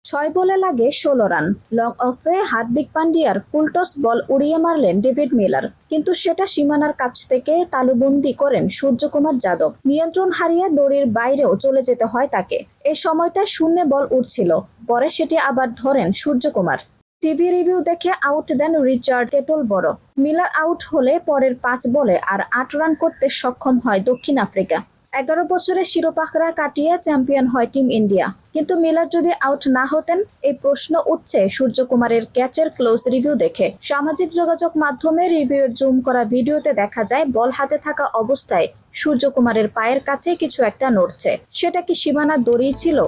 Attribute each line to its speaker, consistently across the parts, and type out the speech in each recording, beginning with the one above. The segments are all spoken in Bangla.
Speaker 1: ছয় বলে লাগে ১৬ রান। লং অফে হার্দিক পান্ডিয়ার ফুলটস বল উড়িয়ে মারলেন ডেভিড মিলার, কিন্তু সেটা সীমানার কাছ থেকে তালুবন্দী করেন সূর্যকুমার যাদব। নিয়ন্ত্রণ হারিয়ে দড়ির বাইরেও চলে যেতে হয় তাকে। এই সময়টা শূন্যে বল উঠছিল, পরে সেটি আবার ধরেন সূর্যকুমার। টিভি রিভিউ দেখে আউট দেন রিচার্ড কেটলবরো। মিলার আউট হলে পরের ৫ বলে আর ৮ রান করতে সক্ষম হয় দক্ষিণ আফ্রিকা। ১১ বছরের শিরোপাখরা কাটিয়ে চ্যাম্পিয়ন হয় টিম ইন্ডিয়া। কিন্তু মিলার যদি আউট না হতেন? এই প্রশ্ন উঠছে সূর্যকুমারের ক্যাচের ক্লোজ রিভিউ দেখে। সামাজিক যোগাযোগ মাধ্যমে রিভিউয়ের জুম করা ভিডিওতে দেখা যায় বল হাতে থাকা অবস্থায় সূর্যকুমারের পায়ের কাছে কিছু একটা নড়ছে। সেটা কি সীমানার দড়ি ছিল?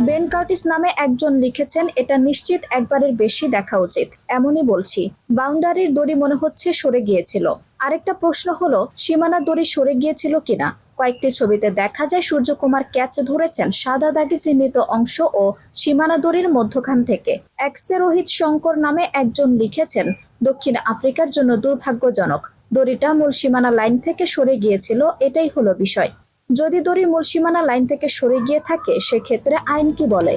Speaker 1: বেন কার্টিস নামে একজন লিখেছেন, এটা নিশ্চিত একবারের বেশি দেখা উচিত। এমনই বলছি, বাউন্ডারির দড়ি মনে হচ্ছে সরে গিয়েছিল। আরেকটা প্রশ্ন হলো, সীমানার দড়ি সরে গিয়েছিল কিনা। কয়েকটি ছবিতে দেখা যায় সূর্যকুমার ক্যাচ ধরেছেন সাদা দাগে চিহ্নিত অংশ ও সীমানা দড়ির মধ্যখান থেকে। এক্সে রোহিত শঙ্কর নামে একজন লিখেছেন, দক্ষিণ আফ্রিকার জন্য দুর্ভাগ্যজনক, দড়িটা মূল সীমানা লাইন থেকে সরে গিয়েছিল, এটাই হলো বিষয়। যদি দড়ি মূল সীমানা লাইন থেকে সরে গিয়ে থাকে, সেক্ষেত্রে আইন কি বলে?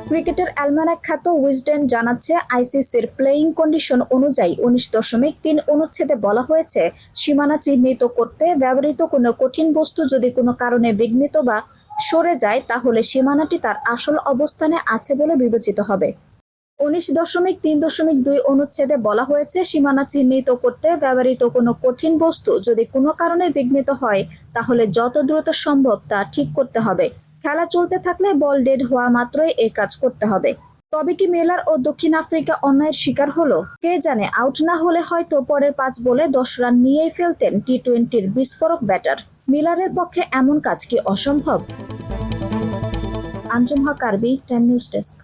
Speaker 1: ক্রিকেটের অ্যালমানাক খ্যাত উইজডেন জানাচ্ছে, আইসিসির প্লেয়িং কন্ডিশন অনুযায়ী ১৯.৩ অনুচ্ছেদে বলা হয়েছে, সীমানা চিহ্নিত করতে ব্যবহৃত কোনো কঠিন বস্তু যদি কোনো কারণে বিঘ্নিত বা সরে যায়, তাহলে সীমানাটি তার আসল অবস্থানে আছে বলে বিবেচিত হবে। ১৯.৩.২ অনুচ্ছেদে বলা হয়েছে, সীমানা চিহ্নিত করতে ব্যবহৃত কোনো কঠিন বস্তু যদি কোনো কারণে বিঘ্নিত হয়, তাহলে যত দ্রুত সম্ভব তা ঠিক করতে হবে। খেলা চলতে থাকলে বল ডেড হওয়া মাত্রই এই কাজ করতে হবে। তবে কি মিলার ও দক্ষিণ আফ্রিকা অন্যায়ের শিকার হলো? কে জানে, আউট না হলে হয়তো পরের ৫ বলে ১০ রান নিয়েই ফেলতেন টি-২০-র বিস্ফোরক ব্যাটার। মিলারের পক্ষে এমন কাজ কি অসম্ভব? আঞ্জুম হক আরবি, টাইম নিউজ ডেস্ক।